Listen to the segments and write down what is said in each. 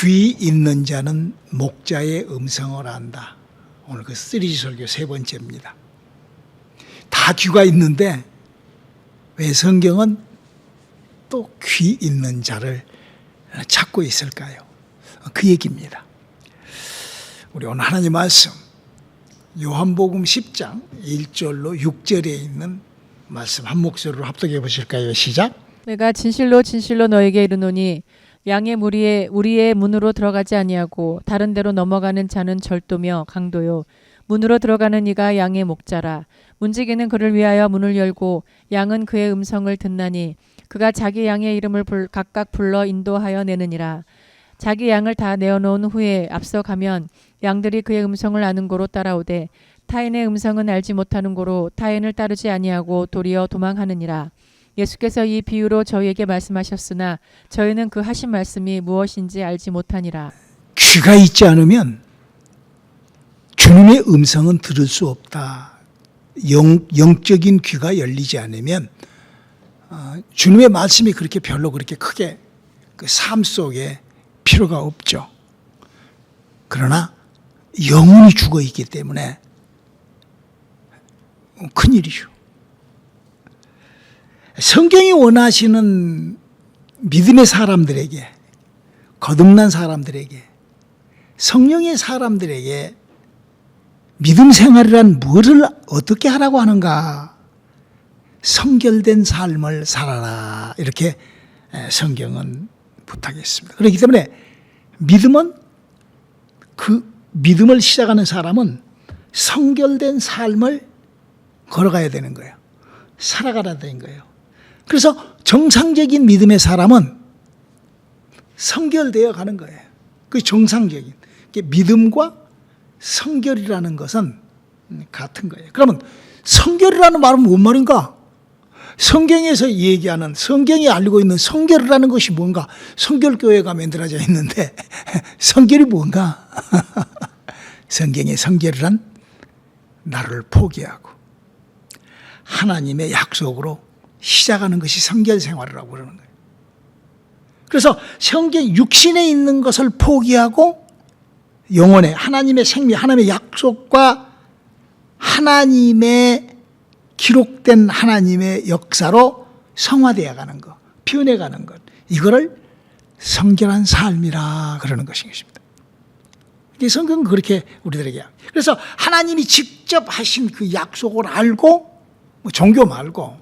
귀 있는 자는 목자의 음성을 안다. 오늘 그 시리즈 설교 세 번째입니다. 다 귀가 있는데 왜 성경은 또 귀 있는 자를 찾고 있을까요? 그 얘기입니다. 우리 오늘 하나님 말씀 요한복음 10장 1절로 6절에 있는 말씀 한 목소리로 합독해 보실까요? 시작. 내가 진실로 진실로 너에게 이르노니 양의 무리에 우리의 문으로 들어가지 아니하고 다른 데로 넘어가는 자는 절도며 강도요 문으로 들어가는 이가 양의 목자라. 문지기는 그를 위하여 문을 열고 양은 그의 음성을 듣나니 그가 자기 양의 이름을 각각 불러 인도하여 내느니라. 자기 양을 다 내어놓은 후에 앞서 가면 양들이 그의 음성을 아는 고로 따라오되 타인의 음성은 알지 못하는 고로 타인을 따르지 아니하고 도리어 도망하느니라. 예수께서 이 비유로 저희에게 말씀하셨으나 저희는 그 하신 말씀이 무엇인지 알지 못하니라. 귀가 있지 않으면 주님의 음성은 들을 수 없다. 영적인 귀가 열리지 않으면 주님의 말씀이 그렇게 별로 그렇게 크게 그 삶 속에 필요가 없죠. 그러나 영혼이 죽어 있기 때문에 큰일이죠. 성경이 원하시는 믿음의 사람들에게, 거듭난 사람들에게, 성령의 사람들에게 믿음 생활이란 뭐를 어떻게 하라고 하는가? 성결된 삶을 살아라. 이렇게 성경은 부탁했습니다. 그렇기 때문에 믿음을 시작하는 사람은 성결된 삶을 걸어가야 되는 거예요. 살아가야 되는 거예요. 그래서 정상적인 믿음의 사람은 성결되어 가는 거예요. 그 정상적인 믿음과 성결이라는 것은 같은 거예요. 그러면 성결이라는 말은 뭔 말인가? 성경에서 얘기하는, 성경이 알고 있는 성결이라는 것이 뭔가? 성결교회가 만들어져 있는데 성결이 뭔가? 성경의 성결이란 나를 포기하고 하나님의 약속으로 시작하는 것이 성결 생활이라고 그러는 거예요. 그래서 성경 육신에 있는 것을 포기하고 영혼에 하나님의 생명, 하나님의 약속과 하나님의 기록된 하나님의 역사로 성화되어 가는 것, 표현해 가는 것, 이거를 성결한 삶이라 그러는 것입니다. 성경은 그렇게 우리들에게. 그래서 하나님이 직접 하신 그 약속을 알고, 종교 말고,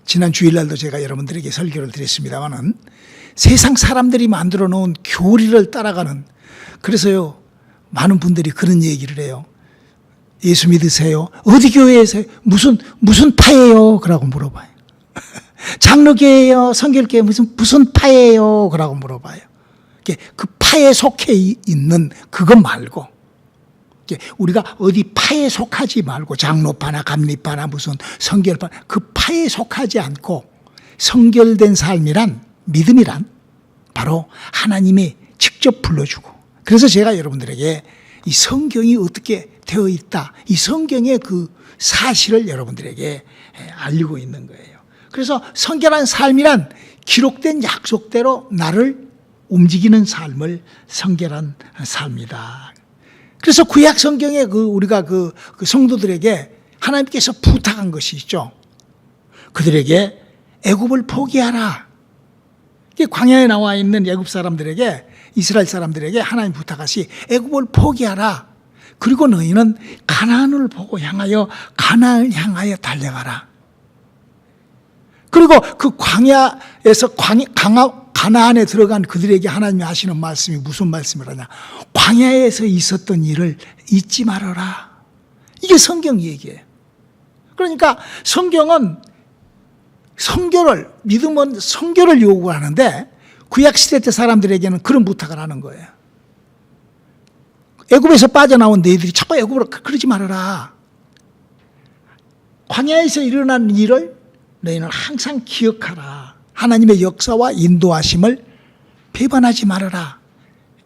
지난 주일날도 제가 여러분들에게 설교를 드렸습니다마는 세상 사람들이 만들어 놓은 교리를 따라가는, 그래서요, 많은 분들이 그런 얘기를 해요. 예수 믿으세요? 어디 교회에서 무슨 파예요? 그러고 물어봐요. 장로교회예요? 성결교회 무슨 파예요? 그러고 물어봐요. 그 파에 속해 있는 그것 말고 우리가 어디 파에 속하지 말고 장로파나 감리파나 무슨 성결파 그 파에 속하지 않고 성결된 삶이란 믿음이란 바로 하나님이 직접 불러주고 그래서 제가 여러분들에게 이 성경이 어떻게 되어 있다. 이 성경의 그 사실을 여러분들에게 알리고 있는 거예요. 그래서 성결한 삶이란 기록된 약속대로 나를 움직이는 삶을 성결한 삶이다. 그래서 구약 성경에 우리가 그 성도들에게 하나님께서 부탁한 것이 있죠. 그들에게 애굽을 포기하라. 광야에 나와 있는 애굽 사람들에게 이스라엘 사람들에게 하나님 부탁하시 애굽을 포기하라. 그리고 너희는 가나안을 보고 가나안을 향하여 달려가라. 그리고 그 광야에서 가나안에 들어간 그들에게 하나님이 하시는 말씀이 무슨 말씀이라냐? 광야에서 있었던 일을 잊지 말아라. 이게 성경 얘기예요. 그러니까 성경은 믿음은 성결을 요구하는데 구약시대 때 사람들에게는 그런 부탁을 하는 거예요. 애굽에서 빠져나온 너희들이 자꾸 애굽으로 그러지 말아라. 광야에서 일어난 일을 너희는 항상 기억하라. 하나님의 역사와 인도하심을 배반하지 말아라.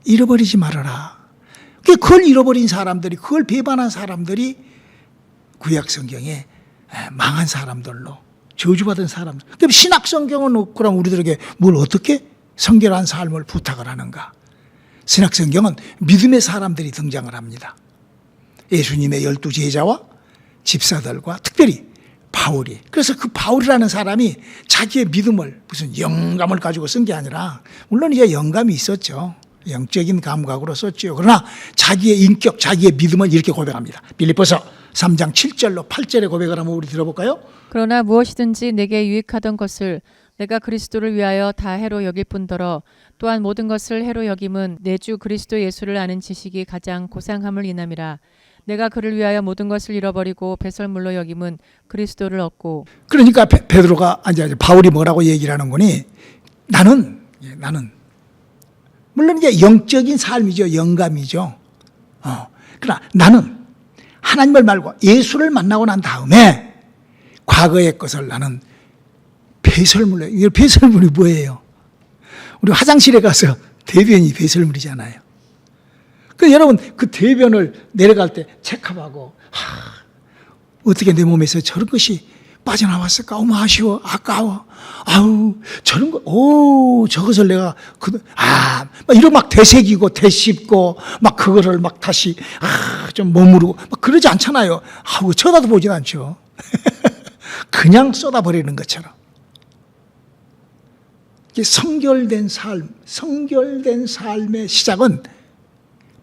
잃어버리지 말아라. 그걸 잃어버린 사람들이, 그걸 배반한 사람들이 구약 성경에 망한 사람들로 저주받은 사람들. 그럼 신약 성경은 그럼 우리들에게 뭘 어떻게 성결한 삶을 부탁을 하는가? 신약성경은 믿음의 사람들이 등장을 합니다. 예수님의 12 제자와 집사들과 특별히 바울이. 그래서 그 바울이라는 사람이 자기의 믿음을 무슨 영감을 가지고 쓴 게 아니라, 물론 이제 영감이 있었죠. 영적인 감각으로 썼죠. 그러나 자기의 인격, 자기의 믿음을 이렇게 고백합니다. 빌립보서 3장 7절로 8절의 고백을 한번 우리 들어볼까요? 그러나 무엇이든지 내게 유익하던 것을 내가 그리스도를 위하여 다 해로 여길 뿐더러 또한 모든 것을 해로 여김은 내 주 그리스도 예수를 아는 지식이 가장 고상함을 인함이라. 내가 그를 위하여 모든 것을 잃어버리고 배설물로 여김은 그리스도를 얻고. 그러니까 베드로가 바울이 뭐라고 얘기를 하는 거니? 나는 물론 이제 영적인 삶이죠. 영감이죠. 그러나 나는 하나님을 말고 예수를 만나고 난 다음에 과거의 것을 나는 배설물로. 이 배설물이 뭐예요? 우리 화장실에 가서 대변이 배설물이잖아요. 그 여러분 그 대변을 내려갈 때 체크하고 어떻게 내 몸에서 저런 것이 빠져나왔을까? 어머 아쉬워, 아까워, 아우 저런 거, 오 저것을 내가 막 이런 막 되새기고 되씹고 막 그거를 막 다시 좀 머무르고 막 그러지 않잖아요. 아우 쳐다도 보진 않죠. 그냥 쏟아버리는 것처럼. 성결된 삶의 시작은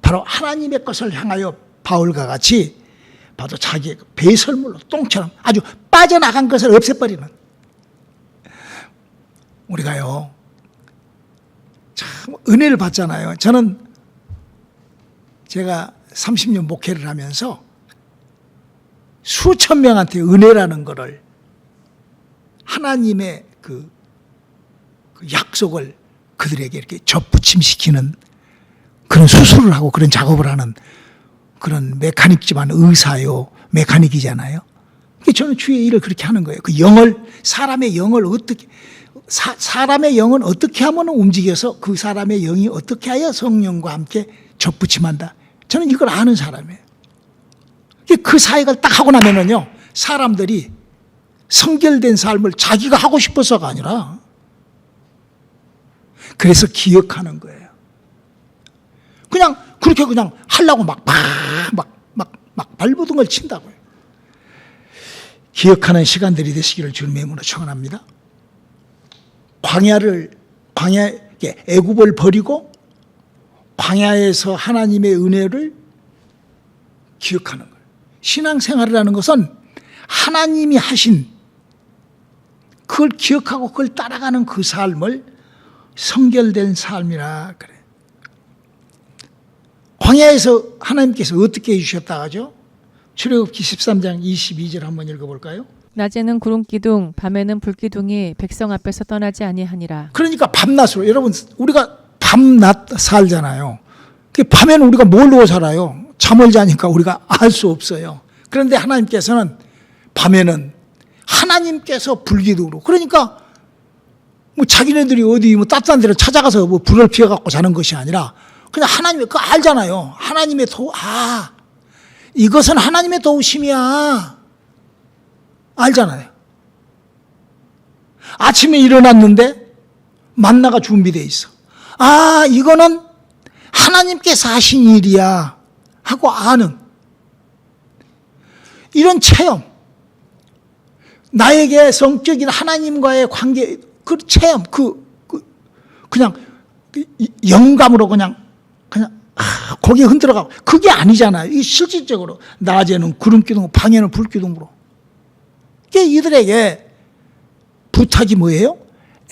바로 하나님의 것을 향하여 바울과 같이 바로 자기의 배설물로 똥처럼 아주 빠져나간 것을 없애버리는. 우리가요 참 은혜를 받잖아요. 저는 제가 30년 목회를 하면서 수천 명한테 은혜라는 것을, 하나님의 그 약속을 그들에게 이렇게 접붙임시키는 그런 수술을 하고 그런 작업을 하는 그런 메카닉지만 의사요, 메카닉이잖아요. 저는 주의 일을 그렇게 하는 거예요. 그 영을, 사람의 영을 어떻게, 사람의 영은 어떻게 하면 움직여서 그 사람의 영이 어떻게 하여 성령과 함께 접붙임한다. 저는 이걸 아는 사람이에요. 그 사역을 딱 하고 나면은요, 사람들이 성결된 삶을 자기가 하고 싶어서가 아니라 그래서 기억하는 거예요. 그냥 그렇게 그냥 하려고 막 발버둥을 친다고요. 기억하는 시간들이 되시기를 주님의 이름으로 축원합니다. 광야에 애굽을 버리고 광야에서 하나님의 은혜를 기억하는 거예요. 신앙생활이라는 것은 하나님이 하신 그걸 기억하고 그걸 따라가는 그 삶을 성결된 삶이라 그래. 광야에서 하나님께서 어떻게 해주셨다 하죠? 출애굽기 13장 22절 한번 읽어볼까요? 낮에는 구름 기둥, 밤에는 불 기둥이 백성 앞에서 떠나지 아니하니라. 그러니까 밤낮으로, 여러분 우리가 밤낮 살잖아요. 밤에는 우리가 뭘로 살아요? 잠을 자니까 우리가 알 수 없어요. 그런데 하나님께서는 밤에는 하나님께서 불기둥으로, 그러니까 뭐 자기네들이 어디 뭐 따뜻한 데를 찾아가서 뭐 불을 피워갖고 자는 것이 아니라 그냥 하나님의, 그거 알잖아요. 하나님의 이것은 하나님의 도우심이야. 알잖아요. 아침에 일어났는데 만나가 준비되어 있어. 이거는 하나님께서 하신 일이야 하고 아는 이런 체험. 나에게 성적인 하나님과의 관계, 그 체험, 그냥 영감으로 그냥 고개 흔들어가고, 그게 아니잖아요. 이 실질적으로 낮에는 구름기둥, 밤에는 불기둥으로. 이들에게 부탁이 뭐예요?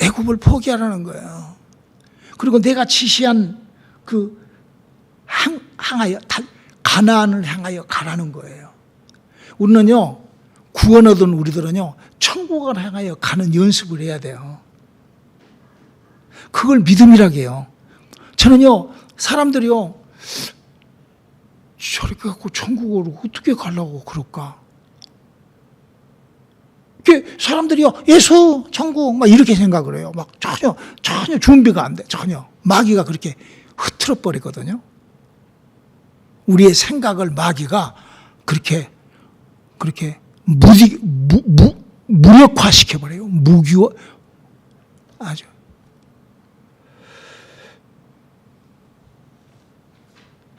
애굽을 포기하라는 거예요. 그리고 내가 지시한 향하여 가나안을 향하여 가라는 거예요. 우리는요, 구원 얻은 우리들은요, 천국을 향하여 가는 연습을 해야 돼요. 그걸 믿음이라고 해요. 저는요, 사람들이요, 저렇게 갖고 천국으로 어떻게 가려고 그럴까? 사람들이요, 예수, 천국, 막 이렇게 생각을 해요. 막 전혀 준비가 안 돼. 전혀. 마귀가 그렇게 흐트러 버리거든요. 우리의 생각을 마귀가 그렇게 무력화시켜버려요. 무기화, 아주.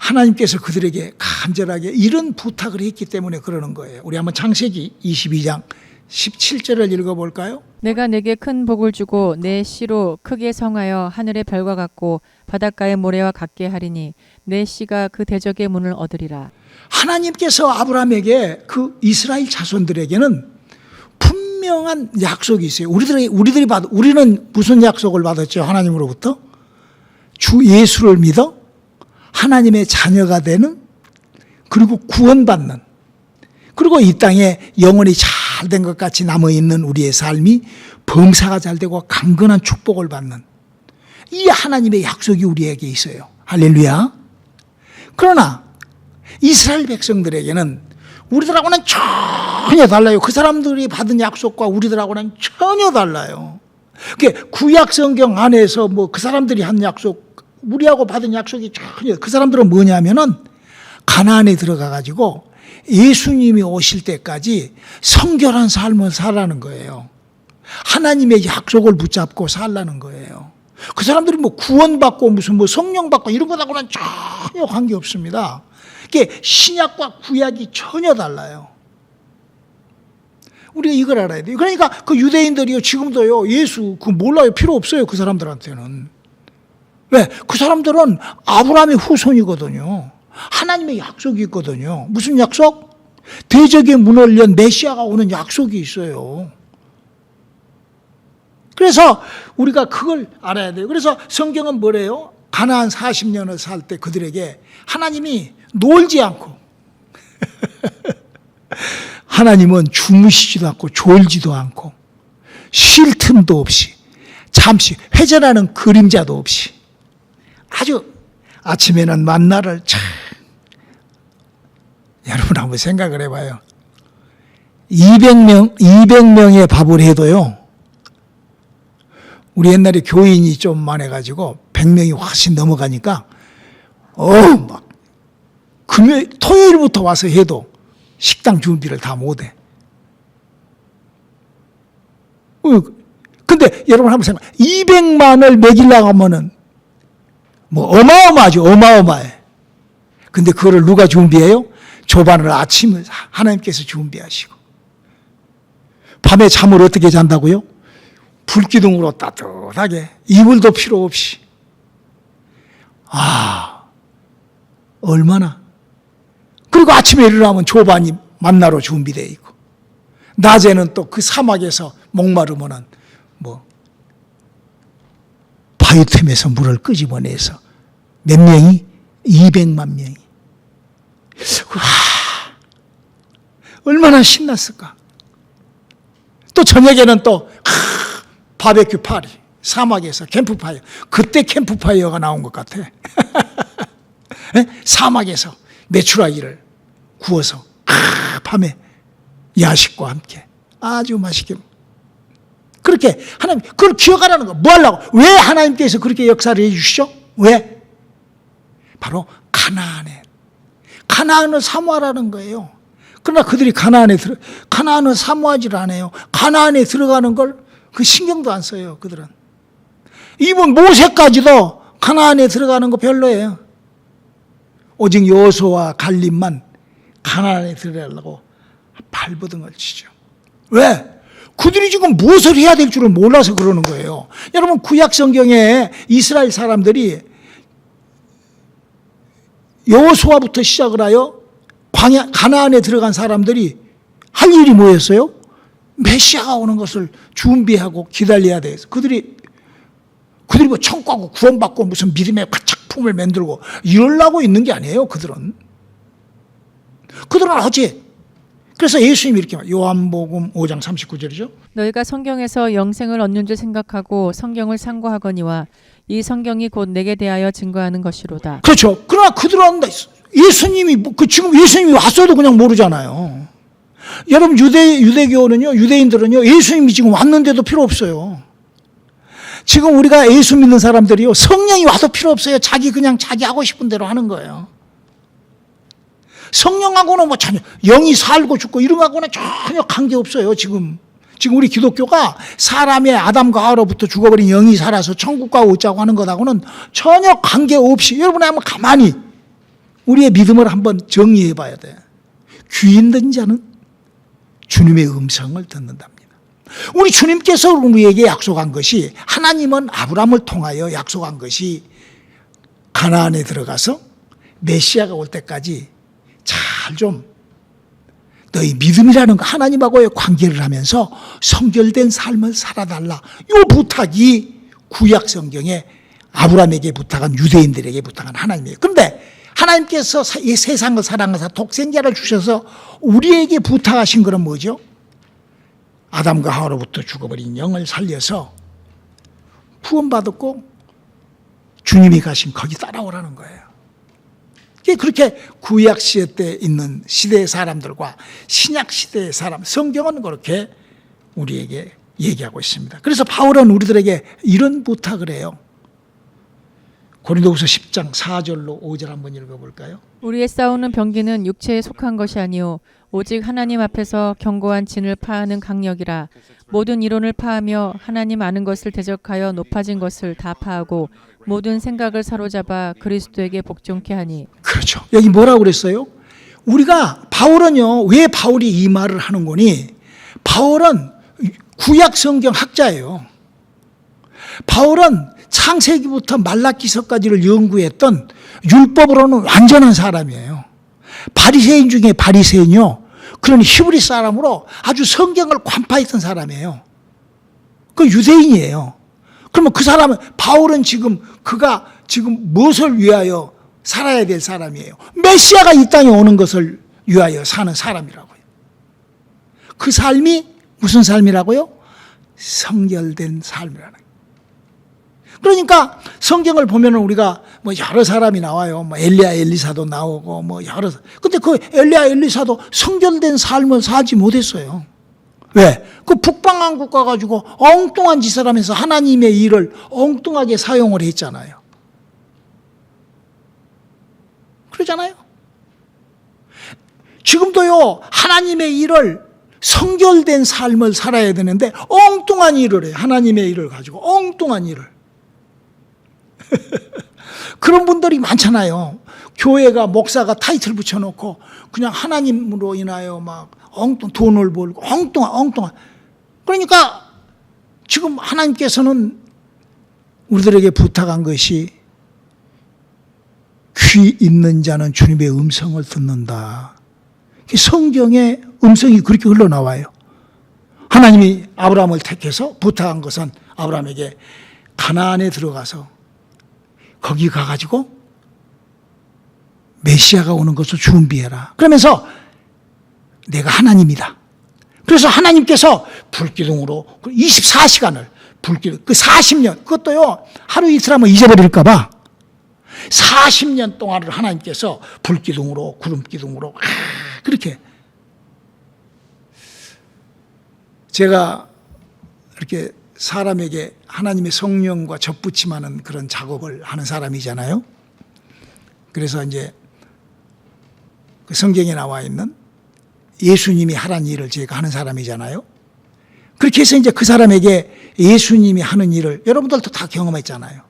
하나님께서 그들에게 간절하게 이런 부탁을 했기 때문에 그러는 거예요. 우리 한번 창세기 22장 17절을 읽어볼까요? 내가 내게 큰 복을 주고 내 씨로 크게 성하여 하늘의 별과 같고 바닷가의 모래와 같게 하리니 내 씨가 그 대적의 문을 얻으리라. 하나님께서 아브라함에게 그 이스라엘 자손들에게는 분명한 약속이 있어요. 우리는 무슨 약속을 받았죠? 하나님으로부터 주 예수를 믿어 하나님의 자녀가 되는, 그리고 구원받는, 그리고 이 땅에 영원히 잘 된 것 같이 남아있는 우리의 삶이 범사가 잘 되고 강건한 축복을 받는 이 하나님의 약속이 우리에게 있어요. 할렐루야. 그러나 이스라엘 백성들에게는 우리들하고는 전혀 달라요. 그 사람들이 받은 약속과 우리들하고는 전혀 달라요. 구약 성경 안에서 그 사람들이 한 약속, 우리하고 받은 약속이 전혀, 그 사람들은 뭐냐면은 가나안에 들어가 가지고 예수님이 오실 때까지 성결한 삶을 살라는 거예요. 하나님의 약속을 붙잡고 살라는 거예요. 그 사람들이 구원받고 무슨 성령 받고 이런 것하고는 전혀 관계없습니다. 이게 신약과 구약이 전혀 달라요. 우리가 이걸 알아야 돼요. 그러니까 그 유대인들이요, 지금도요, 예수 몰라요. 필요 없어요. 그 사람들한테는. 왜? 그 사람들은 아브라함의 후손이거든요. 하나님의 약속이 있거든요. 무슨 약속? 대적의 문을 연 메시아가 오는 약속이 있어요. 그래서 우리가 그걸 알아야 돼요. 그래서 성경은 뭐래요? 가나안 40년을 살 때 그들에게 하나님이 놀지 않고 하나님은 주무시지도 않고 졸지도 않고 쉴 틈도 없이 잠시 회전하는 그림자도 없이 아주 아침에는 만나를 여러분 한번 생각을 해봐요. 200명의 밥을 해도요, 우리 옛날에 교인이 좀 많아가지고 100명이 훨씬 넘어가니까 막 토요일부터 와서 해도 식당 준비를 다 못해. 근데 여러분 한번 생각해. 200만을 먹이려고 하면은 어마어마하죠. 어마어마해. 근데 그거를 누가 준비해요? 조반을 아침에 하나님께서 준비하시고, 밤에 잠을 어떻게 잔다고요? 불기둥으로 따뜻하게, 이불도 필요 없이. 얼마나. 그리고 아침에 일어나면 조반이 만나러 준비되어 있고, 낮에는 또 그 사막에서 목마르면은 바위 틈에서 물을 끄집어내서 몇 명이? 200만 명이. 얼마나 신났을까. 또 저녁에는 또 바베큐 파리, 사막에서 캠프파이어. 그때 캠프파이어가 나온 것 같아. 사막에서 메추라기를 구워서 밤에 야식과 함께 아주 맛있게. 그렇게 하나님 그걸 기억하라는 거. 뭐 하려고? 왜 하나님께서 그렇게 역사를 해주시죠? 왜? 바로 가나안을 사모하라는 거예요. 그러나 그들이 가나안을 사모하지를 않아요. 가나안에 들어가는 걸 그 신경도 안 써요. 그들은. 이분 모세까지도 가나안에 들어가는 거 별로예요. 오직 여호수아와 갈렙만 가나안에 들어가려고 발버둥을 치죠. 왜? 그들이 지금 무엇을 해야 될 줄을 몰라서 그러는 거예요. 여러분, 구약 성경에 이스라엘 사람들이 여호수아부터 시작을 하여 가나안에 들어간 사람들이 할 일이 뭐였어요? 메시아가 오는 것을 준비하고 기다려야 돼서 그들이 청구하고 구원받고 무슨 믿음의 작품을 만들고 이러려고 있는 게 아니에요. 그들은 어제. 그래서 예수님이 이렇게 말해요. 요한복음 5장 39절이죠. 너희가 성경에서 영생을 얻는 줄 생각하고 성경을 상고하거니와 이 성경이 곧 내게 대하여 증거하는 것이로다. 그렇죠. 그러나 그들은 예수님이 지금 예수님이 왔어도 그냥 모르잖아요. 여러분, 유대교는요, 유대인들은요, 예수님이 지금 왔는데도 필요 없어요. 지금 우리가 예수 믿는 사람들이요, 성령이 와도 필요 없어요. 자기 하고 싶은 대로 하는 거예요. 성령하고는 전혀, 영이 살고 죽고 이런 거하고는 전혀 관계 없어요. 지금 우리 기독교가 사람의 아담과 하와로부터 죽어버린 영이 살아서 천국과 오자고 하는 것하고는 전혀 관계 없이, 여러분이 한번 가만히 우리의 믿음을 한번 정리해 봐야 돼. 귀 있는 자는 주님의 음성을 듣는답니다. 우리 주님께서 우리에게 약속한 것이, 하나님은 아브라함을 통하여 약속한 것이 가나안에 들어가서 메시아가 올 때까지 잘 좀 너희 믿음이라는 거, 하나님하고의 관계를 하면서 성결된 삶을 살아달라. 이 부탁이 구약 성경에 아브라함에게 부탁한, 유대인들에게 부탁한 하나님이에요. 그런데 하나님께서 이 세상을 사랑하사 독생자를 주셔서 우리에게 부탁하신 것은 뭐죠? 아담과 하와로부터 죽어버린 영을 살려서 구원받았고 주님이 가신 거기 따라오라는 거예요. 그렇게 구약 시대 때 있는 시대의 사람들과 신약 시대의 사람, 성경은 그렇게 우리에게 얘기하고 있습니다. 그래서 바울은 우리들에게 이런 부탁을 해요. 고린도후서 10장 4절로 5절 한번 읽어볼까요? 우리의 싸우는 병기는 육체에 속한 것이 아니요 오직 하나님 앞에서 견고한 진을 파하는 강력이라. 모든 이론을 파하며 하나님 아는 것을 대적하여 높아진 것을 다 파하고 모든 생각을 사로잡아 그리스도에게 복종케 하니. 그렇죠. 여기 뭐라고 그랬어요? 우리가, 바울은요, 왜 바울이 이 말을 하는 거니? 바울은 구약 성경 학자예요. 바울은 창세기부터 말라기서까지를 연구했던 율법으로는 완전한 사람이에요. 바리새인 중에 바리새인이요. 그런 히브리 사람으로 아주 성경을 관파했던 사람이에요. 그 유대인이에요. 그러면 그 사람은, 바울은 그가 지금 무엇을 위하여 살아야 될 사람이에요? 메시아가 이 땅에 오는 것을 위하여 사는 사람이라고요. 그 삶이 무슨 삶이라고요? 성결된 삶이라는 거예요. 그러니까 성경을 보면 우리가 뭐 여러 사람이 나와요. 뭐 엘리야, 엘리사도 나오고 뭐 여러. 근데 그 엘리야, 엘리사도 성결된 삶을 살지 못했어요. 왜? 그 북방왕국 가가지고 엉뚱한 짓을 하면서 하나님의 일을 엉뚱하게 사용을 했잖아요. 그러잖아요. 지금도요, 하나님의 일을, 성결된 삶을 살아야 되는데 엉뚱한 일을 해요. 하나님의 일을 가지고 엉뚱한 일을. 그런 분들이 많잖아요. 교회가, 목사가 타이틀 붙여놓고 그냥 하나님으로 인하여 막 돈을 벌고 엉뚱한. 그러니까 지금 하나님께서는 우리들에게 부탁한 것이, 귀 있는 자는 주님의 음성을 듣는다. 성경의 음성이 그렇게 흘러나와요. 하나님이 아브라함을 택해서 부탁한 것은 아브라함에게 가나안에 들어가서 거기 가가지고 메시아가 오는 것을 준비해라. 그러면서 내가 하나님이다. 그래서 하나님께서 불기둥으로 24시간을 그 40년, 그것도요, 하루 이틀 하면 잊어버릴까봐 40년 동안을 하나님께서 불기둥으로, 구름기둥으로 그렇게. 제가 이렇게 사람에게 하나님의 성령과 접붙임하는 그런 작업을 하는 사람이잖아요. 그래서 이제 그 성경에 나와 있는 예수님이 하라는 일을 제가 하는 사람이잖아요. 그렇게 해서 이제 그 사람에게 예수님이 하는 일을, 여러분들도 다 경험했잖아요.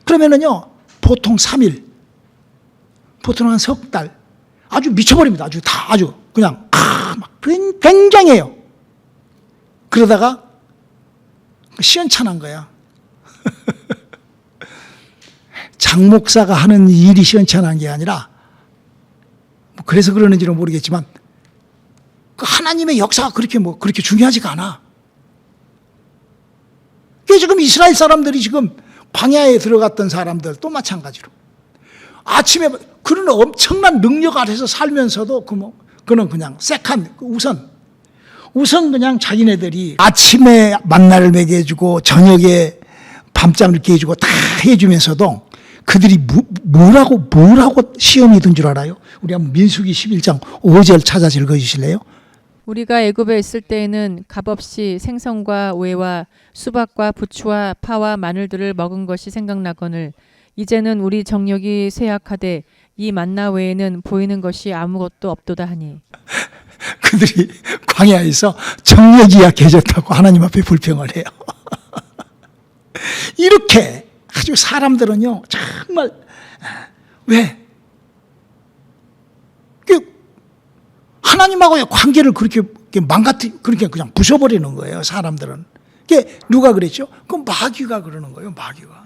그러면은요, 보통 3일, 보통 한 석 달, 아주 미쳐버립니다. 아주 그냥 막 굉장해요. 그러다가 시원찮은 거야. 장 목사가 하는 일이 시원찮은 게 아니라, 그래서 그러는지는 모르겠지만, 그 하나님의 역사가 그렇게 중요하지가 않아. 그게 지금 이스라엘 사람들이 지금 광야에 들어갔던 사람들도 마찬가지로 아침에 그런 엄청난 능력 아래서 살면서도 그는 그냥 우선 그냥 자기네들이 아침에 만나를 먹여주고 저녁에 밤잠을 깨주고 다 해주면서도 그들이 뭐라고 시험이 든 줄 알아요? 우리 한번 민수기 11장 5절 찾아서 읽어주실래요? 우리가 애굽에 있을 때에는 값없이 생선과 외와 수박과 부추와 파와 마늘들을 먹은 것이 생각나거늘 이제는 우리 정력이 쇠약하되 이 만나 외에는 보이는 것이 아무것도 없도다 하니. 그들이 광야에서 정력이 약해졌다고 하나님 앞에 불평을 해요. 이렇게 아주 사람들은요, 정말, 왜? 하나님하고의 관계를 그렇게 그렇게 그냥 부숴버리는 거예요, 사람들은. 그게 누가 그랬죠? 그건 마귀가 그러는 거예요, 마귀가.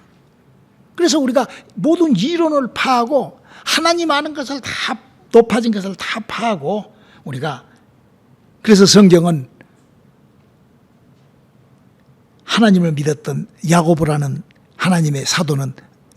그래서 우리가 모든 이론을 파하고 하나님 아는 것을 다, 높아진 것을 다 파하고 우리가, 그래서 성경은 하나님을 믿었던 야고보라는 하나님의 사도는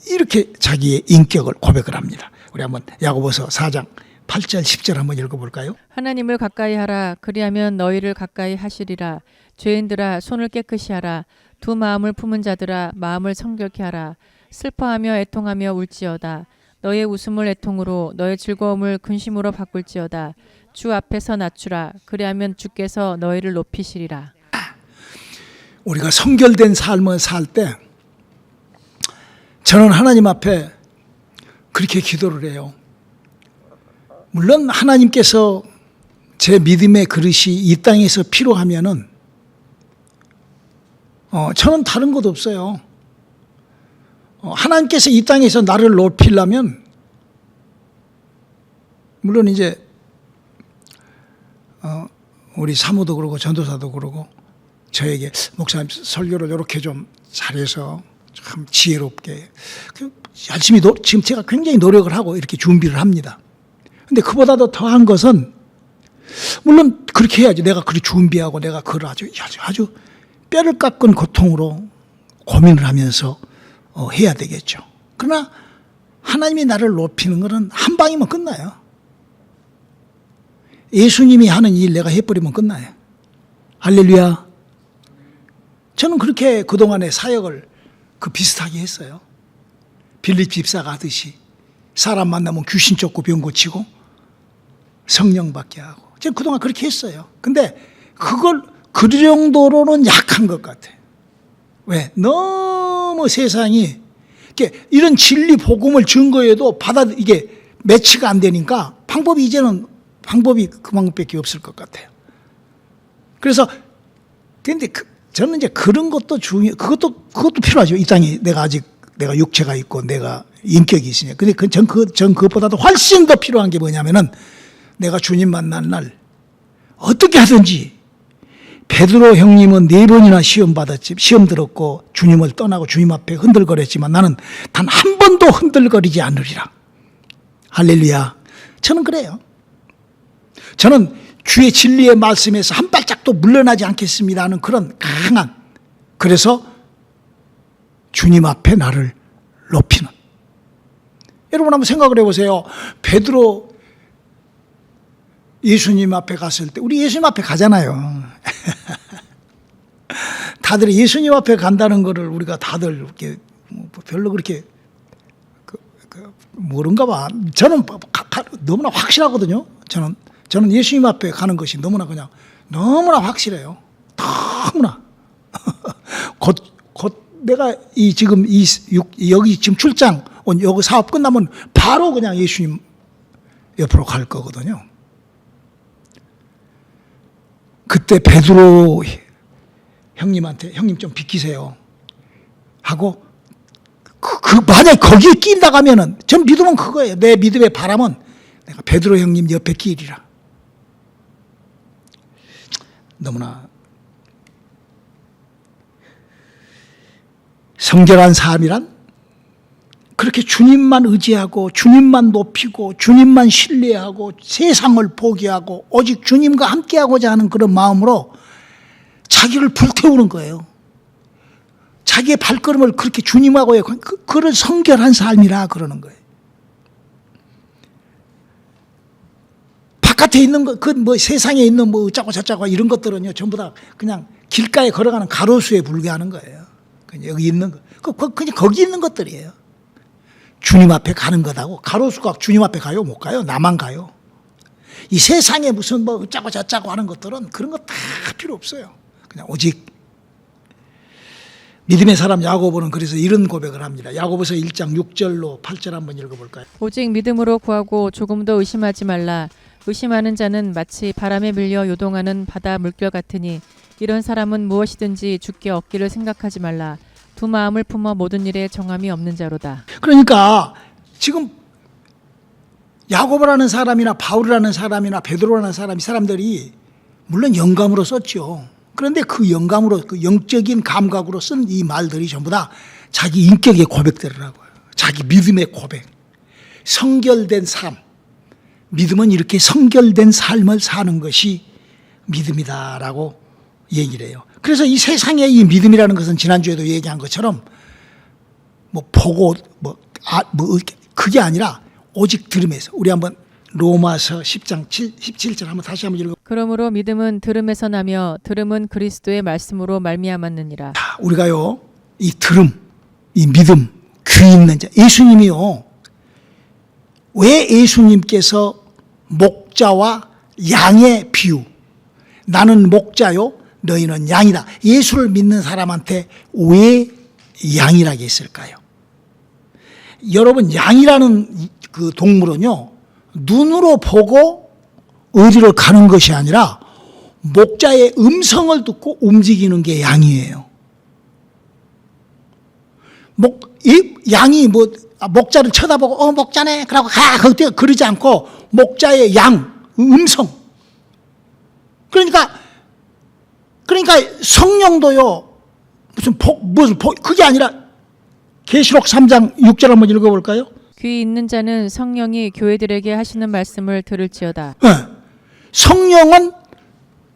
이렇게 자기의 인격을 고백을 합니다. 우리 한번 야고보서 4장 8절 10절 한번 읽어볼까요? 하나님을 가까이 하라. 그리하면 너희를 가까이 하시리라. 죄인들아 손을 깨끗이 하라. 두 마음을 품은 자들아 마음을 성결케 하라. 슬퍼하며 애통하며 울지어다. 너의 웃음을 애통으로 너의 즐거움을 근심으로 바꿀지어다. 주 앞에서 낮추라. 그리하면 주께서 너희를 높이시리라. 우리가 성결된 삶을 살 때 저는 하나님 앞에 그렇게 기도를 해요. 물론 하나님께서 제 믿음의 그릇이 이 땅에서 필요하면은 저는 다른 것 없어요. 하나님께서 이 땅에서 나를 높이려면 물론 이제 우리 사모도 그러고 전도사도 그러고 저에게 목사님 설교를 이렇게 좀 잘해서 참 지혜롭게 열심히 지금 제가 굉장히 노력을 하고 이렇게 준비를 합니다. 근데 그보다도 더한 것은 물론 그렇게 해야지. 내가 그렇게 준비하고 내가 그걸 아주 뼈를 깎은 고통으로 고민을 하면서 해야 되겠죠. 그러나 하나님이 나를 높이는 것은 한 방이면 끝나요. 예수님이 하는 일 내가 해버리면 끝나요. 할렐루야. 저는 그렇게 그동안의 사역을 비슷하게 했어요. 빌립 집사가 하듯이 사람 만나면 귀신 쫓고 병 고치고 성령 받게 하고 제가 그동안 그렇게 했어요. 근데 그걸 그 정도로는 약한 것 같아요. 왜? 너무 세상이 이런 진리 복음을 증거해도 이게 매치가 안 되니까 이제는 방법이 그 방법밖에 없을 것 같아요. 그래서 근데 저는 이제 그런 것도 그것도 필요하죠. 이 땅에 내가 육체가 있고 내가 인격이 있으니까. 근데 전 그것보다도 훨씬 더 필요한 게 뭐냐면은 내가 주님 만난 날 어떻게 하든지 베드로 형님은 4번이나 시험 들었고 주님을 떠나고 주님 앞에 흔들거렸지만 나는 단 한 번도 흔들거리지 않으리라. 할렐루야. 저는 그래요. 저는 주의 진리의 말씀에서 한 발짝도 물러나지 않겠습니다 하는 그런 강한, 그래서 주님 앞에 나를 높이는. 여러분 한번 생각을 해보세요. 베드로 예수님 앞에 갔을 때, 우리 예수님 앞에 가잖아요. 다들 예수님 앞에 간다는 거를 우리가 다들 이렇게 별로 그렇게 모른가 봐. 저는 너무나 확실하거든요. 저는 예수님 앞에 가는 것이 너무나 확실해요. 너무나. 곧 내가 여기 지금 출장 온 여기 사업 끝나면 바로 그냥 예수님 옆으로 갈 거거든요. 그때 베드로 형님한테 형님 좀 비키세요 하고 만약에 거기에 끼인다가면은 전 믿음은 그거예요. 내 믿음의 바람은 내가 베드로 형님 옆에 끼리라. 너무나 성결한 삶이란 그렇게 주님만 의지하고 주님만 높이고 주님만 신뢰하고 세상을 포기하고 오직 주님과 함께하고자 하는 그런 마음으로 자기를 불태우는 거예요. 자기의 발걸음을 그렇게 주님하고의 그런 성결한 삶이라 그러는 거예요. 바깥에 있는 세상에 있는 어쩌고 저쩌고 이런 것들은요, 전부 다 그냥 길가에 걸어가는 가로수에 불과하는 거예요. 그냥 여기 있는 거, 그냥 거기 있는 것들이에요. 주님 앞에 가는 거다고. 가로수가 주님 앞에 가요? 못 가요? 나만 가요. 이 세상에 무슨 어쩌고 저쩌고 하는 것들은 그런 거 다 필요 없어요. 그냥 오직 믿음의 사람 야고보는 그래서 이런 고백을 합니다. 야고보서 1장 6절로 8절 한번 읽어볼까요? 오직 믿음으로 구하고 조금도 의심하지 말라. 의심하는 자는 마치 바람에 밀려 요동하는 바다 물결 같으니 이런 사람은 무엇이든지 주께 얻기를 생각하지 말라. 두 마음을 품어 모든 일에 정함이 없는 자로다. 그러니까 지금 야고보라는 사람이나 바울이라는 사람이나 베드로라는 사람들이 물론 영감으로 썼죠. 그런데 그 영감으로, 그 영적인 감각으로 쓴 이 말들이 전부 다 자기 인격의 고백들이라고요. 자기 믿음의 고백. 성결된 삶. 믿음은 이렇게 성결된 삶을 사는 것이 믿음이다라고 얘기를 해요. 그래서 이 세상의 이 믿음이라는 것은 지난주에도 얘기한 것처럼 뭐 보고 그게 아니라 오직 들음에서. 우리 한번 로마서 10장 17절 한번 다시 한번 읽어. 그러므로 믿음은 들음에서 나며 들음은 그리스도의 말씀으로 말미암았느니라. 우리가요, 이 들음, 이 믿음, 귀 있는 자, 예수님이요. 왜 예수님께서 목자와 양의 비유, 나는 목자요, 너희는 양이다. 예수를 믿는 사람한테 왜 양이라고 했을까요? 여러분, 양이라는 그 동물은요, 눈으로 보고 어디를 가는 것이 아니라 목자의 음성을 듣고 움직이는 게 양이에요. 양이 목자를 쳐다보고 목자네 그러고 가 그때 그러지 않고 목자의 음성. 그러니까 성령도요 무슨 그게 아니라 계시록 3장 6절 한번 읽어볼까요? 귀 있는 자는 성령이 교회들에게 하시는 말씀을 들을지어다. 네. 성령은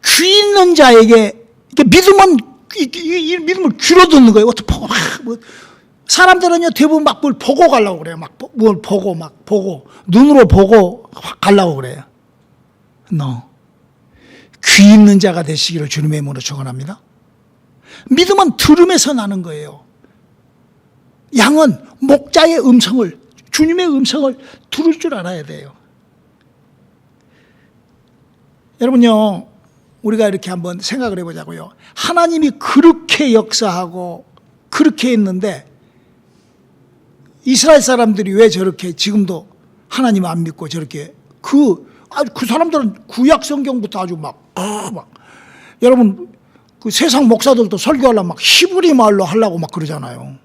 귀 있는 자에게, 믿음은 이 믿음을 귀로 듣는 거예요. 어떻게 보고 사람들은요 대부분 막 뭘 보고 가려고 그래요. 뭘 보고 눈으로 보고 가려고 그래요. 귀 있는 자가 되시기를 주님의 이름으로 축원합니다. 믿음은 들음에서 나는 거예요. 양은 목자의 음성을, 주님의 음성을 들을 줄 알아야 돼요. 여러분요, 우리가 이렇게 한번 생각을 해보자고요. 하나님이 그렇게 역사하고 그렇게 했는데 이스라엘 사람들이 왜 저렇게 지금도 하나님 안 믿고 저렇게 그 사람들은 구약 성경부터 아주 여러분 그 세상 목사들도 설교하려면 막 히브리 말로 하려고 막 그러잖아요.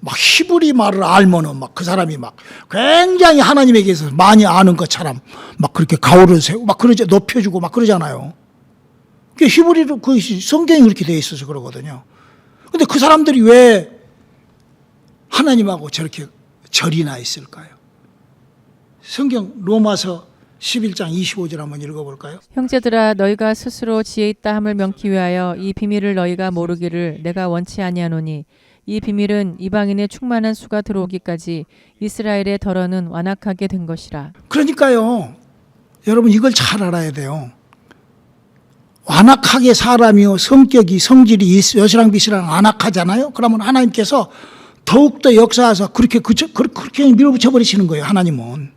막 히브리 말을 알면은 막 그 사람이 막 굉장히 하나님에 대해서 많이 아는 것처럼 막 그렇게 가오를 세우고 막 그러죠. 높여주고 막 그러잖아요. 그 히브리로 그 성경이 그렇게 돼 있어서 그러거든요. 근데 그 사람들이 왜 하나님하고 저렇게 절이나 있을까요? 성경 로마서 11장 25절 한번 읽어볼까요? 형제들아 너희가 스스로 지혜 있다 함을 명키 위하여 이 비밀을 너희가 모르기를 내가 원치 아니하노니 이 비밀은 이방인의 충만한 수가 들어오기까지 이스라엘의 덜어는 완악하게 된 것이라. 그러니까요, 여러분 이걸 잘 알아야 돼요. 완악하게 사람이요 성격이 성질이 여시랑비시랑 완악하잖아요. 그러면 하나님께서 더욱더 역사하셔서 그렇게 밀어붙여 버리시는 거예요. 하나님은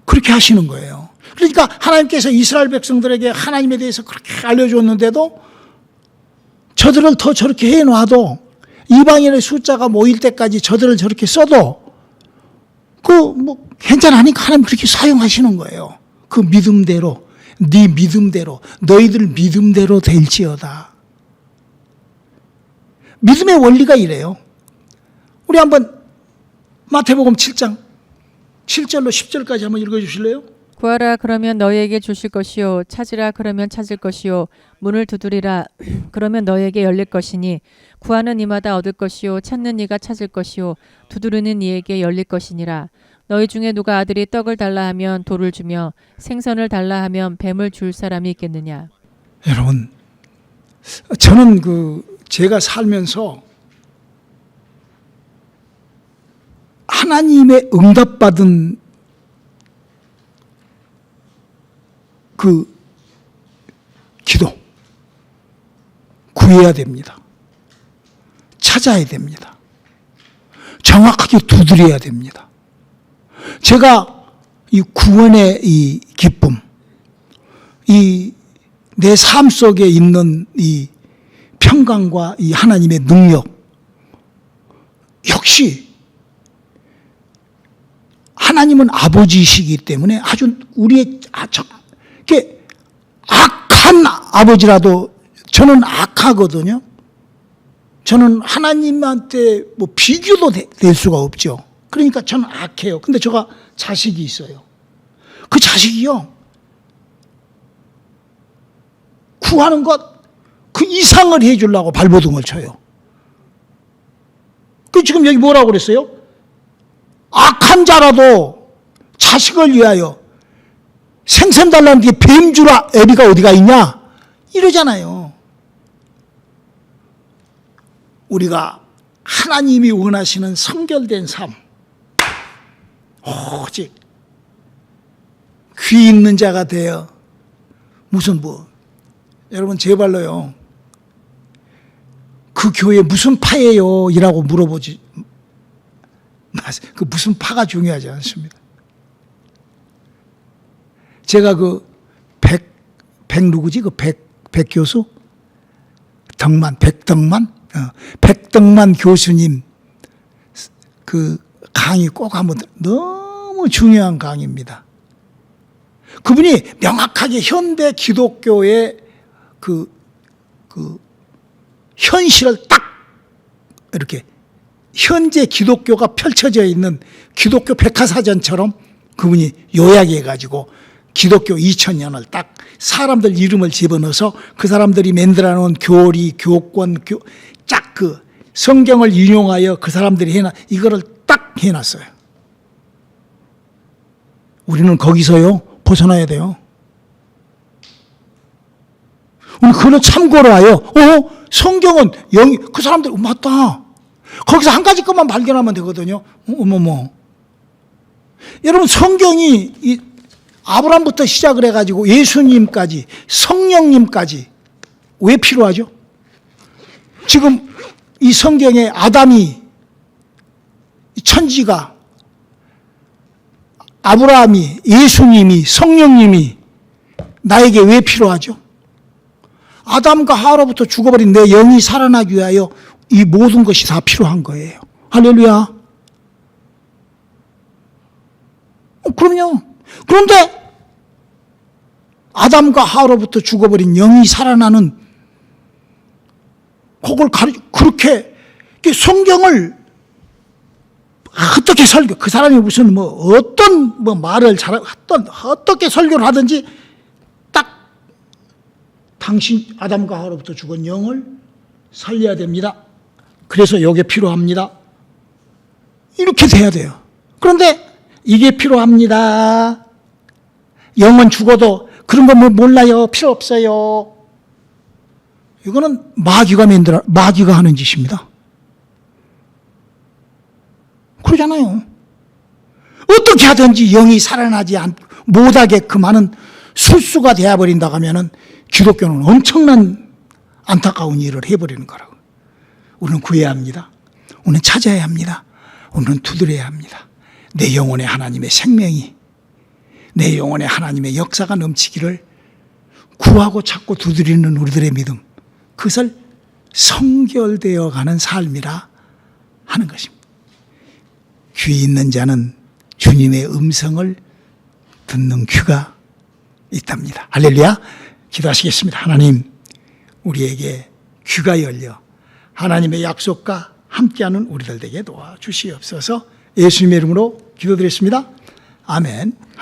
그렇게 하시는 거예요. 그러니까 하나님께서 이스라엘 백성들에게 하나님에 대해서 그렇게 알려줬는데도 저들을 더 저렇게 해놔도 이방인의 숫자가 모일 때까지 저들을 저렇게 써도 괜찮으니까 하나님 그렇게 사용하시는 거예요. 그 믿음대로, 네 믿음대로, 너희들 믿음대로 될지어다. 믿음의 원리가 이래요. 우리 한번 마태복음 7장 7절로 10절까지 한번 읽어주실래요? 구하라 그러면 너희에게 주실 것이요 찾으라 그러면 찾을 것이요 문을 두드리라 그러면 너희에게 열릴 것이니 구하는 이마다 얻을 것이요 찾는 이가 찾을 것이요 두드리는 이에게 열릴 것이니라. 너희 중에 누가 아들이 떡을 달라 하면 돌을 주며 생선을 달라 하면 뱀을 줄 사람이 있겠느냐. 여러분, 저는 제가 살면서 하나님의 응답받은 그 기도 구해야 됩니다. 찾아야 됩니다. 정확하게 두드려야 됩니다. 제가 이 구원의 이 기쁨, 이 내 삶 속에 있는 이 평강과 이 하나님의 능력, 역시 하나님은 아버지이시기 때문에 아주 우리의 악한 아버지라도 저는 악하거든요. 저는 하나님한테 비교도 될 수가 없죠. 그러니까 저는 악해요. 근데 제가 자식이 있어요. 그 자식이요, 구하는 것 그 이상을 해주려고 발버둥을 쳐요. 그 지금 여기 뭐라고 그랬어요? 악한 자라도 자식을 위하여 생선 달라는 게 뱀주라 애비가 어디가 있냐? 이러잖아요. 우리가 하나님이 원하시는 성결된 삶, 오직 귀 있는 자가 되어 무슨 여러분 제발로요, 그 교회 무슨 파예요? 이라고 물어보지. 그 무슨 파가 중요하지 않습니다. 제가 누구지? 백 교수? 백덕만 교수님 그 강의 꼭 한번, 너무 중요한 강의입니다. 그분이 명확하게 현대 기독교의 그 현실을 딱 이렇게 현재 기독교가 펼쳐져 있는 기독교 백화사전처럼 그분이 요약해가지고 기독교 2000년을 딱 사람들 이름을 집어넣어서 그 사람들이 만들어 놓은 교리, 교권, 쫙 그 성경을 인용하여 그 사람들이 이거를 딱 해놨어요. 우리는 거기서요 벗어나야 돼요. 우리 그걸 참고로 하여 성경은 그 사람들 맞다. 거기서 한 가지 것만 발견하면 되거든요. 어머머. 여러분 성경이 아브라함부터 시작을 해가지고 예수님까지 성령님까지 왜 필요하죠? 지금 이 성경에 아담이, 천지가, 아브라함이, 예수님이, 성령님이 나에게 왜 필요하죠? 아담과 하와로부터 죽어버린 내 영이 살아나기 위하여 이 모든 것이 다 필요한 거예요. 할렐루야. 그럼요. 그런데 아담과 하와로부터 죽어버린 영이 살아나는 그걸 그렇게 성경을 어떻게 그 사람이 무슨 어떤 말을 어떻게 설교를 하든지 딱 당신 아담과 하와로부터 죽은 영을 살려야 됩니다. 그래서 이게 필요합니다. 이렇게 돼야 돼요. 그런데 이게 필요합니다. 영은 죽어도 그런 거 몰라요. 필요 없어요. 이거는 마귀가 하는 짓입니다. 그러잖아요. 어떻게 하든지 영이 살아나지 못하게끔 하는 술수가 되어버린다고 하면은 기독교는 엄청난 안타까운 일을 해버리는 거라고. 우리는 구해야 합니다. 우리는 찾아야 합니다. 우리는 두드려야 합니다. 내 영혼에 하나님의 생명이, 내 영혼에 하나님의 역사가 넘치기를 구하고 찾고 두드리는 우리들의 믿음, 그것을 성결되어 가는 삶이라 하는 것입니다. 귀 있는 자는 주님의 음성을 듣는 귀가 있답니다. 할렐루야. 기도하시겠습니다. 하나님, 우리에게 귀가 열려 하나님의 약속과 함께하는 우리들 되게 도와주시옵소서. 예수님의 이름으로 기도드렸습니다. 아멘.